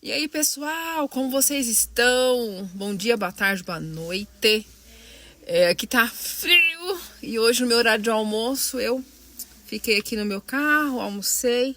E aí, pessoal, como vocês estão? Bom dia, boa tarde, boa noite. Aqui tá frio e hoje no meu horário de almoço eu fiquei aqui no meu carro, almocei.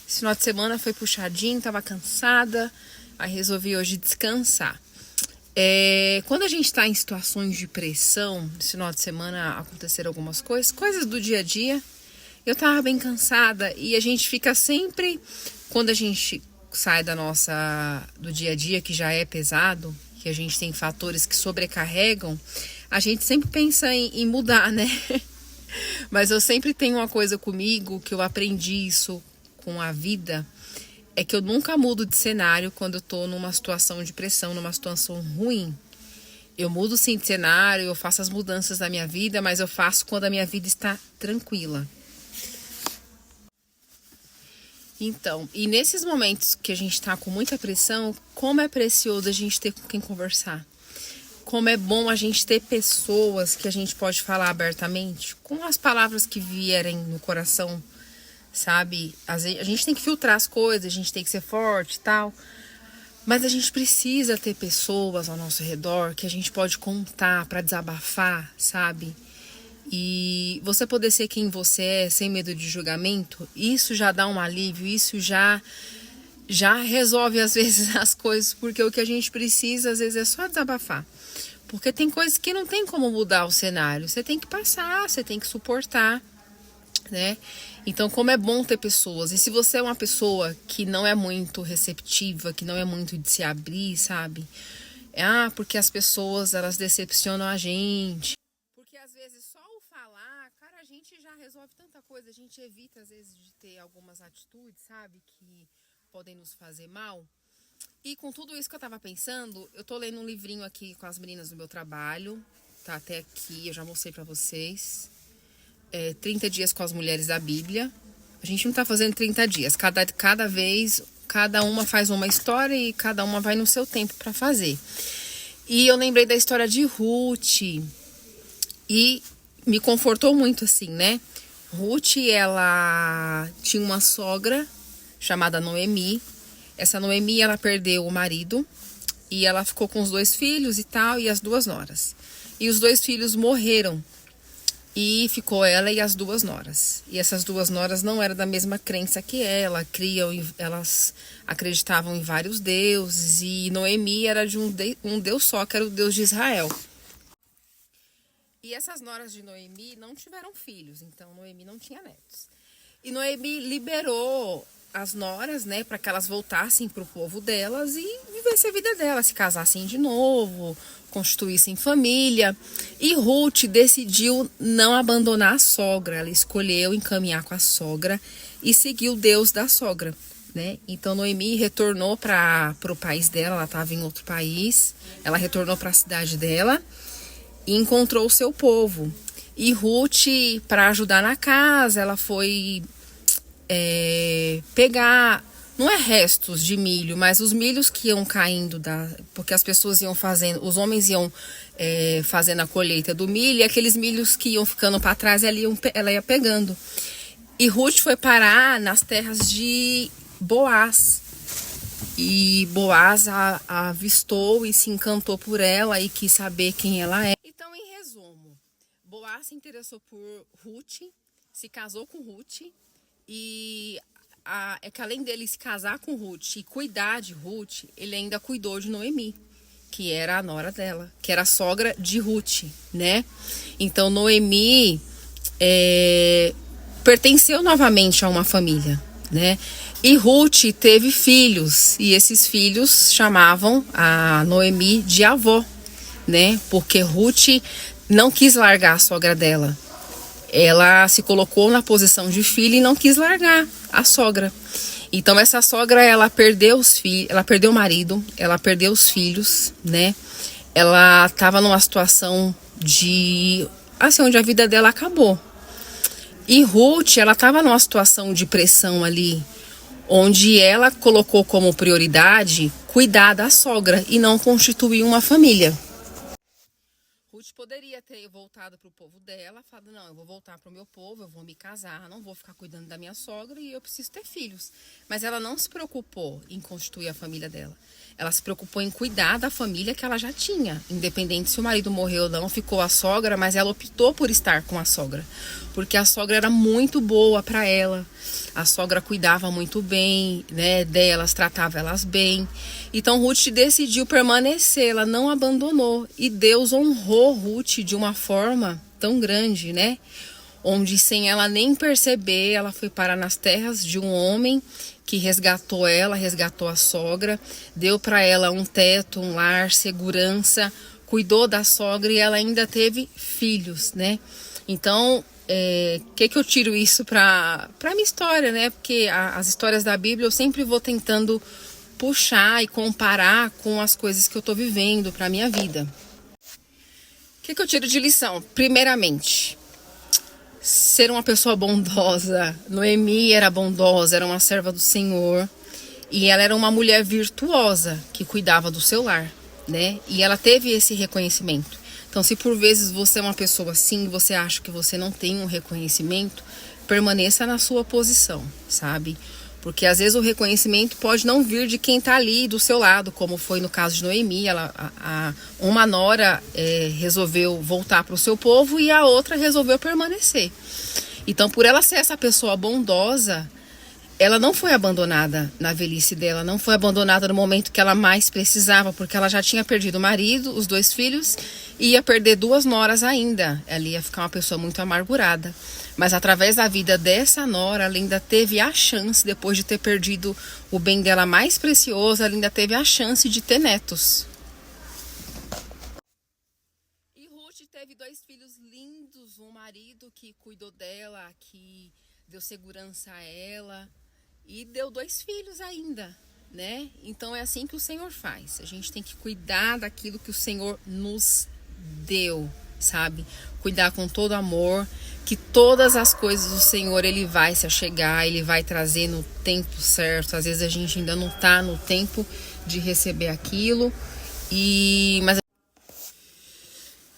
Esse final de semana foi puxadinho, tava cansada, aí resolvi hoje descansar. Quando a gente tá em situações de pressão, esse final de semana aconteceram algumas coisas do dia a dia. Eu tava bem cansada e a gente fica sempre, quando a gente sai do dia a dia, que já é pesado, que a gente tem fatores que sobrecarregam, a gente sempre pensa em mudar, né? Mas eu sempre tenho uma coisa comigo, que eu aprendi isso com a vida, é que eu nunca mudo de cenário quando eu tô numa situação de pressão, numa situação ruim. Eu mudo sim de cenário, eu faço as mudanças da minha vida, mas eu faço quando a minha vida está tranquila. Então, e nesses momentos que a gente tá com muita pressão, como é precioso a gente ter com quem conversar. Como é bom a gente ter pessoas que a gente pode falar abertamente, com as palavras que vierem no coração, sabe? A gente tem que filtrar as coisas, a gente tem que ser forte e tal. Mas a gente precisa ter pessoas ao nosso redor que a gente pode contar para desabafar, sabe? E você poder ser quem você é, sem medo de julgamento, isso já dá um alívio, isso já resolve às vezes as coisas, porque o que a gente precisa às vezes é só desabafar. Porque tem coisas que não tem como mudar o cenário, você tem que passar, você tem que suportar, né? Então, como é bom ter pessoas. E se você é uma pessoa que não é muito receptiva, que não é muito de se abrir, sabe? Porque as pessoas, elas decepcionam a gente. Porque às vezes só o falar, cara, a gente já resolve tanta coisa. A gente evita às vezes de ter algumas atitudes, sabe? Que podem nos fazer mal. E com tudo isso que eu tava pensando, eu tô lendo um livrinho aqui com as meninas do meu trabalho. Tá até aqui, eu já mostrei pra vocês. 30 dias com as mulheres da Bíblia. A gente não tá fazendo 30 dias. Cada vez, cada uma faz uma história e cada uma vai no seu tempo pra fazer. E eu lembrei da história de Ruth. E me confortou muito, assim, né? Ruth, ela tinha uma sogra chamada Noemi. Essa Noemi, ela perdeu o marido e ela ficou com os 2 filhos e tal, e as 2 noras. E os 2 filhos morreram. E ficou ela e as 2 noras. E essas 2 noras não eram da mesma crença que ela. Elas acreditavam em vários deuses. E Noemi era de um Deus só, que era o Deus de Israel. E essas noras de Noemi não tiveram filhos. Então Noemi não tinha netos. E Noemi liberou as noras, né, para que elas voltassem para o povo delas e vivessem a vida delas, se casassem de novo, constituíssem família. E Ruth decidiu não abandonar a sogra, ela escolheu encaminhar com a sogra e seguir o Deus da sogra, né? Então Noemi retornou para o país dela, ela estava em outro país, ela retornou para a cidade dela e encontrou o seu povo. E Ruth, para ajudar na casa, ela foi pegar, não é restos de milho, mas os milhos que iam caindo, porque as pessoas iam fazendo, os homens iam fazendo a colheita do milho, e aqueles milhos que iam ficando para trás, ela ia pegando. E Ruth foi parar nas terras de Boaz. E Boaz a avistou e se encantou por ela e quis saber quem ela é. Então, em resumo, Boaz se interessou por Ruth, se casou com Ruth. E é que além dele se casar com Ruth e cuidar de Ruth, ele ainda cuidou de Noemi, que era a nora dela, que era a sogra de Ruth, né? Então Noemi pertenceu novamente a uma família, né? E Ruth teve filhos, e esses filhos chamavam a Noemi de avó, né? Porque Ruth não quis largar a sogra dela. Ela se colocou na posição de filha e não quis largar a sogra. Então essa sogra, ela perdeu os filhos, ela perdeu o marido, ela perdeu os filhos, né? Ela estava numa situação onde a vida dela acabou. E Ruth, ela estava numa situação de pressão ali, onde ela colocou como prioridade cuidar da sogra e não constituir uma família. Ruth poderia ter voltado para o povo dela, falado, não, eu vou voltar para o meu povo, eu vou me casar, não vou ficar cuidando da minha sogra e eu preciso ter filhos. Mas ela não se preocupou em constituir a família dela. Ela se preocupou em cuidar da família que ela já tinha. Independente se o marido morreu ou não, ficou a sogra, mas ela optou por estar com a sogra. Porque a sogra era muito boa para ela. A sogra cuidava muito bem, né, delas, tratava elas bem. Então Ruth decidiu permanecer, ela não abandonou. E Deus honrou Ruth de uma forma tão grande, né? Onde sem ela nem perceber, ela foi parar nas terras de um homem que resgatou ela, resgatou a sogra, deu para ela um teto, um lar, segurança, cuidou da sogra e ela ainda teve filhos, né? Então, que eu tiro isso para minha história, né? Porque as histórias da Bíblia eu sempre vou tentando puxar e comparar com as coisas que eu tô vivendo para minha vida. O que eu tiro de lição? Primeiramente, ser uma pessoa bondosa. Noemi era bondosa, era uma serva do Senhor. E ela era uma mulher virtuosa que cuidava do seu lar, né? E ela teve esse reconhecimento. Então, se por vezes você é uma pessoa assim, você acha que você não tem um reconhecimento, permaneça na sua posição, sabe? Porque às vezes o reconhecimento pode não vir de quem está ali do seu lado, como foi no caso de Noemi. Uma nora resolveu voltar para o seu povo e a outra resolveu permanecer. Então, por ela ser essa pessoa bondosa, ela não foi abandonada na velhice dela, não foi abandonada no momento que ela mais precisava, porque ela já tinha perdido o marido, os 2 filhos, e ia perder 2 noras ainda. Ela ia ficar uma pessoa muito amargurada. Mas através da vida dessa nora, ela ainda teve a chance, depois de ter perdido o bem dela mais precioso, ela ainda teve a chance de ter netos. E Ruth teve 2 filhos lindos, um marido que cuidou dela, que deu segurança a ela, e deu 2 filhos ainda, né? Então é assim que o Senhor faz. A gente tem que cuidar daquilo que o Senhor nos deu, sabe? Cuidar com todo amor, que todas as coisas do Senhor Ele vai se achegar, Ele vai trazer no tempo certo. Às vezes a gente ainda não tá no tempo de receber aquilo, mas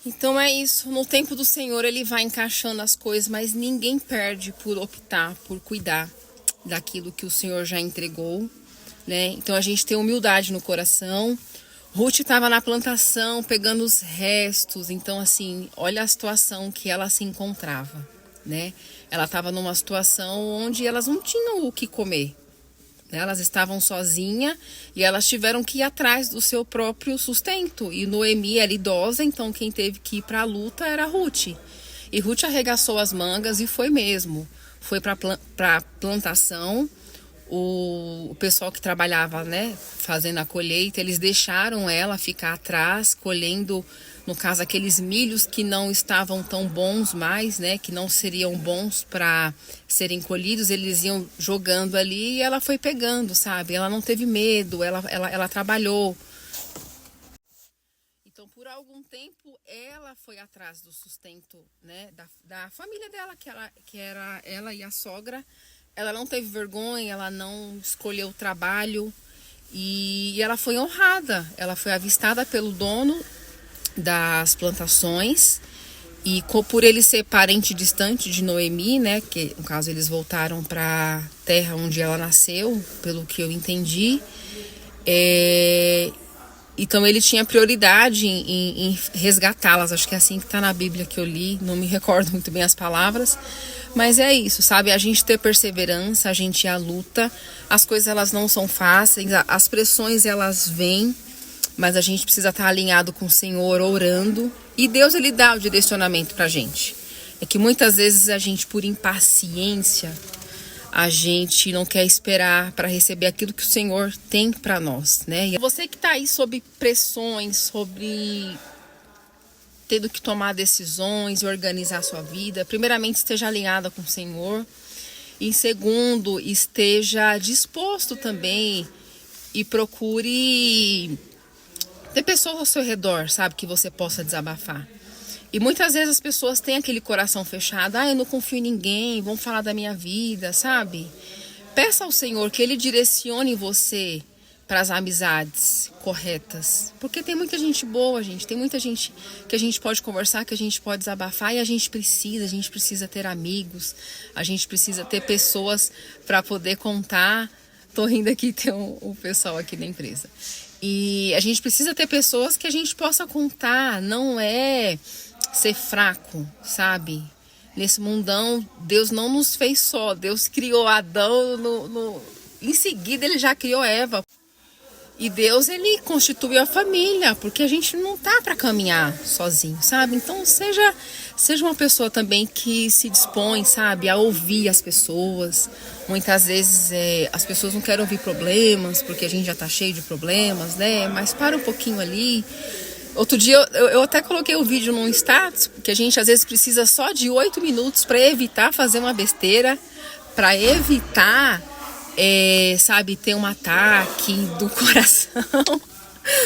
então é isso, no tempo do Senhor Ele vai encaixando as coisas, mas ninguém perde por optar, por cuidar daquilo que o Senhor já entregou, né? Então a gente tem humildade no coração. Ruth estava na plantação pegando os restos, então assim, olha a situação que ela se encontrava, né? Ela estava numa situação onde elas não tinham o que comer, né? Elas estavam sozinhas e elas tiveram que ir atrás do seu próprio sustento. E Noemi era idosa, então quem teve que ir para a luta era Ruth. E Ruth arregaçou as mangas e foi mesmo. Foi para a plantação. O pessoal que trabalhava, né, fazendo a colheita, eles deixaram ela ficar atrás, colhendo, no caso, aqueles milhos que não estavam tão bons mais, né, que não seriam bons para serem colhidos, eles iam jogando ali e ela foi pegando, sabe? Ela não teve medo, ela trabalhou. Então, por algum tempo, ela foi atrás do sustento, né, da família dela, que era ela e a sogra. Ela não teve vergonha, ela não escolheu o trabalho e ela foi honrada. Ela foi avistada pelo dono das plantações e por ele ser parente distante de Noemi, né, que no caso eles voltaram para a terra onde ela nasceu, pelo que eu entendi. Então ele tinha prioridade em resgatá-las. Acho que é assim que está na Bíblia que eu li, não me recordo muito bem as palavras. Mas é isso, sabe? A gente ter perseverança, a gente ir à luta. As coisas elas não são fáceis, as pressões elas vêm, mas a gente precisa estar alinhado com o Senhor, orando. E Deus ele dá o direcionamento pra gente. É que muitas vezes a gente, por impaciência, a gente não quer esperar para receber aquilo que o Senhor tem para nós, né? E você que tá aí sob pressões, sobre tendo que tomar decisões e organizar a sua vida, primeiramente esteja alinhada com o Senhor. E segundo, esteja disposto também e procure ter pessoas ao seu redor, sabe, que você possa desabafar. E muitas vezes as pessoas têm aquele coração fechado, eu não confio em ninguém, vão falar da minha vida, sabe? Peça ao Senhor que Ele direcione você para as amizades corretas. Porque tem muita gente boa, gente. Tem muita gente que a gente pode conversar, que a gente pode desabafar. E a gente precisa ter amigos. A gente precisa ter pessoas para poder contar. Tô rindo aqui, tem o pessoal aqui da empresa. E a gente precisa ter pessoas que a gente possa contar. Não é ser fraco, sabe? Nesse mundão, Deus não nos fez só. Deus criou Adão, em seguida ele já criou Eva. E Deus, ele constituiu a família, porque a gente não tá para caminhar sozinho, sabe? Então seja uma pessoa também que se dispõe, sabe, a ouvir as pessoas. Muitas vezes as pessoas não querem ouvir problemas, porque a gente já tá cheio de problemas, né? Mas para um pouquinho ali. Outro dia eu até coloquei o vídeo num status, porque a gente às vezes precisa só de 8 minutos para evitar fazer uma besteira, para evitar, sabe, ter um ataque do coração,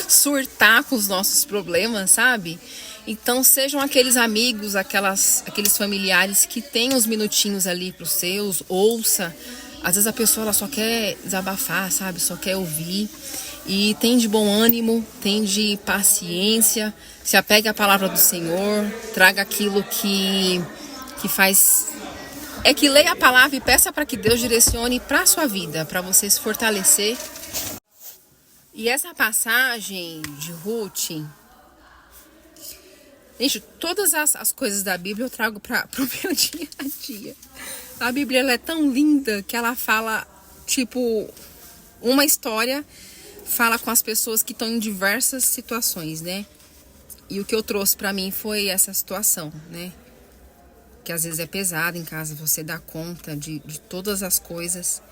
surtar com os nossos problemas, sabe? Então sejam aqueles amigos, aqueles familiares que têm uns minutinhos ali para os seus, ouça. Às vezes a pessoa ela só quer desabafar, sabe? Só quer ouvir. E tem de bom ânimo, tem de paciência, se apegue à palavra do Senhor, traga aquilo que faz... É que leia a palavra e peça para que Deus direcione para a sua vida, para você se fortalecer. E essa passagem de Ruth... Gente, todas as coisas da Bíblia eu trago para o meu dia a dia. A Bíblia ela é tão linda que ela fala, tipo, uma história... fala com as pessoas que estão em diversas situações, né? E o que eu trouxe pra mim foi essa situação, né? Que às vezes é pesada em casa, você dá conta de todas as coisas.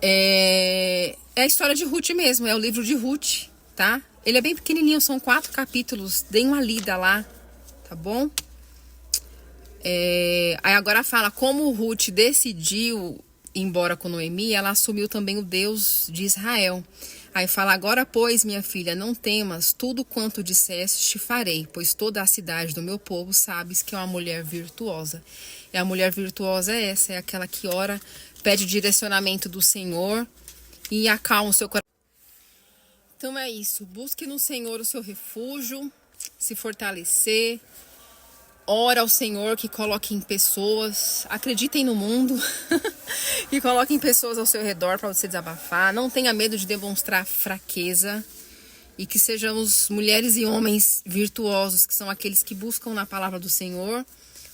É a história de Ruth mesmo, é o livro de Ruth, tá? Ele é bem pequenininho, são 4 capítulos, dê uma lida lá, tá bom? Aí agora fala como Ruth decidiu ir embora com Noemi, ela assumiu também o Deus de Israel. Aí fala, agora pois, minha filha, não temas, tudo quanto disseste te farei, pois toda a cidade do meu povo sabes que é uma mulher virtuosa. E a mulher virtuosa é essa, é aquela que ora, pede direcionamento do Senhor e acalma o seu coração. Então é isso, busque no Senhor o seu refúgio, se fortalecer, ora ao Senhor que coloque em pessoas, acreditem no mundo, que coloquem pessoas ao seu redor para você desabafar. Não tenha medo de demonstrar fraqueza e que sejamos mulheres e homens virtuosos, que são aqueles que buscam na palavra do Senhor.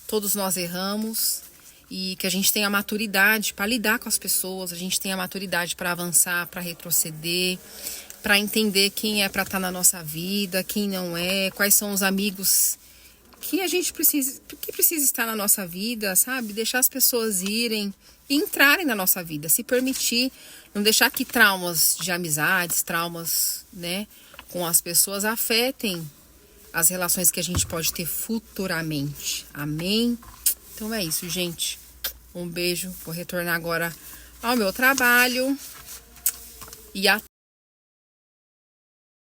Todos nós erramos e que a gente tenha maturidade para lidar com as pessoas, a gente tenha maturidade para avançar, para retroceder, para entender quem é para estar na nossa vida, quem não é, quais são os amigos que a gente precisa estar na nossa vida, sabe? Deixar as pessoas irem e entrarem na nossa vida, se permitir, não deixar que traumas de amizades, traumas, né, com as pessoas afetem as relações que a gente pode ter futuramente. Amém? Então é isso, gente. Um beijo. Vou retornar agora ao meu trabalho e até